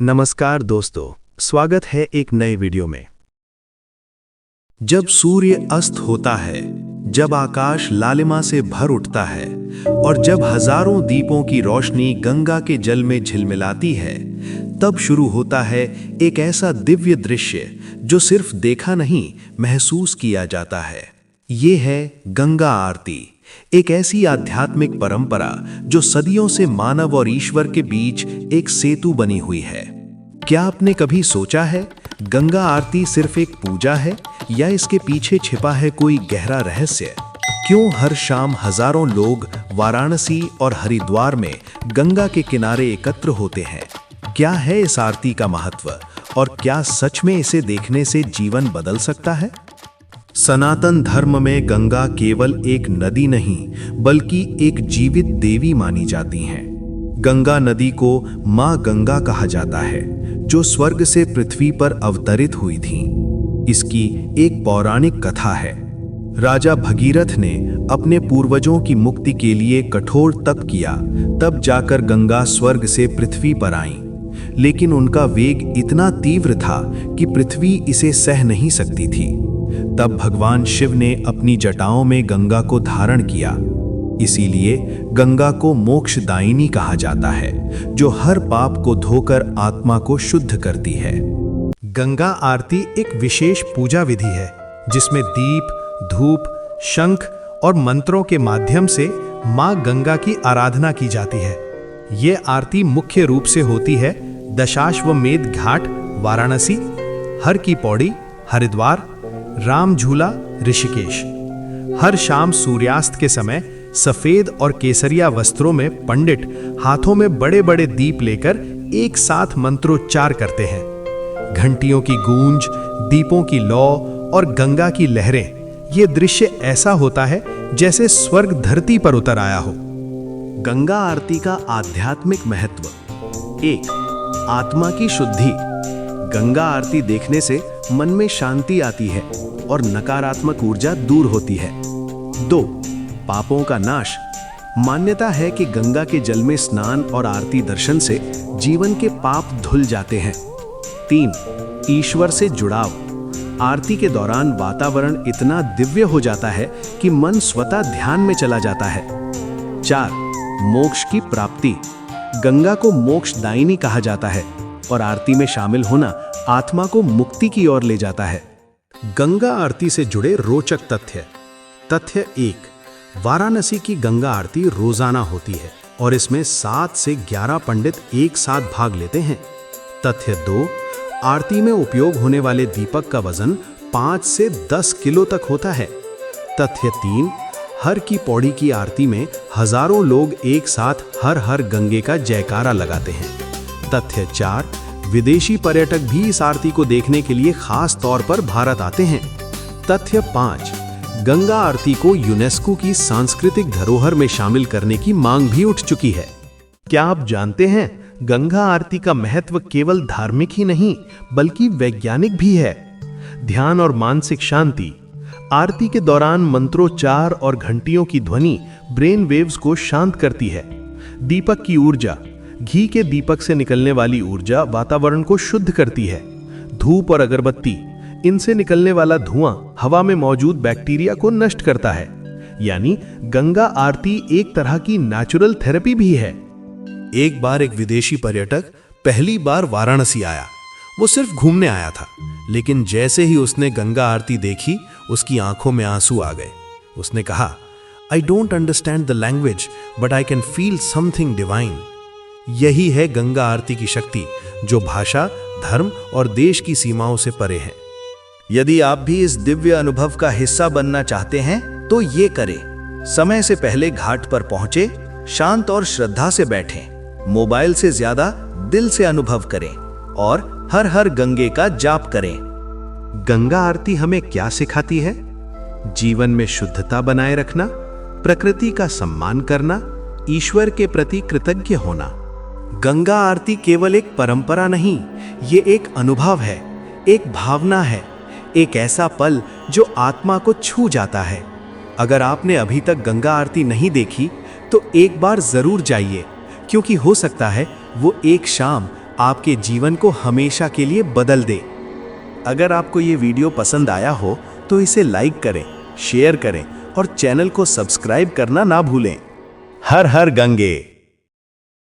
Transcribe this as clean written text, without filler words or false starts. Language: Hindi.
नमस्कार दोस्तों, स्वागत है एक नए वीडियो में। जब सूर्य अस्त होता है, जब आकाश लालिमा से भर उठता है और जब हजारों दीपों की रोशनी गंगा के जल में झिलमिलाती है, तब शुरू होता है एक ऐसा दिव्य दृश्य जो सिर्फ देखा नहीं, महसूस किया जाता है। ये है गंगा आरती, एक ऐसी आध्यात्मिक परंपरा जो सदियों से मानव और ईश्वर के बीच एक सेतु बनी हुई है। क्या आपने कभी सोचा है गंगा आरती सिर्फ एक पूजा है या इसके पीछे छिपा है कोई गहरा रहस्य? क्यों हर शाम हजारों लोग वाराणसी और हरिद्वार में गंगा के किनारे एकत्र होते हैं? क्या है इस आरती का महत्व और क्या सच में इसे देखने से जीवन बदल सकता है? सनातन धर्म में गंगा केवल एक नदी नहीं बल्कि एक जीवित देवी मानी जाती हैं। गंगा नदी को मां गंगा कहा जाता है, जो स्वर्ग से पृथ्वी पर अवतरित हुई थी। इसकी एक पौराणिक कथा है। राजा भगीरथ ने अपने पूर्वजों की मुक्ति के लिए कठोर तप किया, तब जाकर गंगा स्वर्ग से पृथ्वी पर आईं। लेकिन उनका वेग इतना तीव्र था कि पृथ्वी इसे सह नहीं सकती थी। तब भगवान शिव ने अपनी जटाओं में गंगा को धारण किया। इसीलिए गंगा को मोक्षदायिनी कहा जाता है, जो हर पाप को धोकर आत्मा को शुद्ध करती है। गंगा आरती एक विशेष पूजा विधि है, जिसमें दीप, धूप, शंख और मंत्रों के माध्यम से मां गंगा की आराधना की जाती है। ये आरती मुख्य रूप से होती है दशाश्वमेध घाट वाराणसी, हर की पौड़ी हरिद्वार, राम झूला ऋषिकेश। हर शाम सूर्यास्त के समय सफेद और केसरिया वस्त्रों में पंडित हाथों में बड़े बड़े दीप लेकर एक साथ मंत्रोच्चार करते हैं। घंटियों की गूंज, दीपों की लौ और गंगा की लहरें, ये दृश्य ऐसा होता है जैसे स्वर्ग धरती पर उतर आया हो। गंगा आरती का आध्यात्मिक महत्व। 1. आत्मा की शुद्धि। गंगा आरती देखने से मन में शांति आती है और नकारात्मक ऊर्जा दूर होती है। 2. पापों का नाश। मान्यता है कि गंगा के जल में स्नान और आरती दर्शन से जीवन के पाप धुल जाते हैं। 3. ईश्वर से जुड़ाव। आरती के दौरान वातावरण इतना दिव्य हो जाता है कि मन स्वतः ध्यान में चला जाता है। 4. मोक्ष की प्राप्ति। गंगा को मोक्षदायिनी कहा जाता है और आरती में शामिल होना आत्मा को मुक्ति की ओर ले जाता है। गंगा आरती से जुड़े रोचक तथ्य। तथ्य 1. वाराणसी की गंगा आरती रोजाना होती है और इसमें 7 से 11 पंडित एक साथ भाग लेते हैं। तथ्य 2. आरती में उपयोग होने वाले दीपक का वजन 5 से 10 किलो तक होता है। तथ्य 3. हर की पौड़ी की आरती में हजारों लोग एक साथ हर हर गंगे का जयकारा लगाते हैं। तथ्य 4. विदेशी पर्यटक भी इस आरती को देखने के लिए खास तौर पर भारत आते हैं। तथ्य 5. गंगा आरती को यूनेस्को की सांस्कृतिक धरोहर में शामिल करने की मांग भी उठ चुकी है। क्या आप जानते हैं गंगा आरती का महत्व केवल धार्मिक ही नहीं बल्कि वैज्ञानिक भी है। ध्यान और मानसिक शांति। आरती के दौरान मंत्रोच्चार और घंटियों की ध्वनि ब्रेन वेव्स को शांत करती है। दीपक की ऊर्जा। घी के दीपक से निकलने वाली ऊर्जा वातावरण को शुद्ध करती है। धूप और अगरबत्ती, इनसे निकलने वाला धुआं हवा में मौजूद बैक्टीरिया को नष्ट करता है। यानी गंगा आरती एक तरह की नेचुरल थेरेपी भी है। एक बार एक विदेशी पर्यटक पहली बार वाराणसी आया। वो सिर्फ घूमने आया था, लेकिन जैसे ही उसने गंगा आरती देखी, उसकी आंखों में आंसू आ गए। उसने कहा, I don't understand the language but I can feel something divine. यही है गंगा आरती की शक्ति, जो भाषा, धर्म और देश की सीमाओं से परे है। यदि आप भी इस दिव्य अनुभव का हिस्सा बनना चाहते हैं तो ये करें। समय से पहले घाट पर पहुंचे, शांत और श्रद्धा से बैठें, मोबाइल से ज्यादा दिल से अनुभव करें और हर हर गंगे का जाप करें। गंगा आरती हमें क्या सिखाती है? जीवन में शुद्धता बनाए रखना, प्रकृति का सम्मान करना, ईश्वर के प्रति कृतज्ञ होना। गंगा आरती केवल एक परंपरा नहीं, ये एक अनुभव है, एक भावना है, एक ऐसा पल जो आत्मा को छू जाता है। अगर आपने अभी तक गंगा आरती नहीं देखी तो एक बार जरूर जाइए, क्योंकि हो सकता है वो एक शाम आपके जीवन को हमेशा के लिए बदल दे। अगर आपको ये वीडियो पसंद आया हो तो इसे लाइक करें, शेयर करें और चैनल को सब्सक्राइब करना ना भूलें। हर हर गंगे।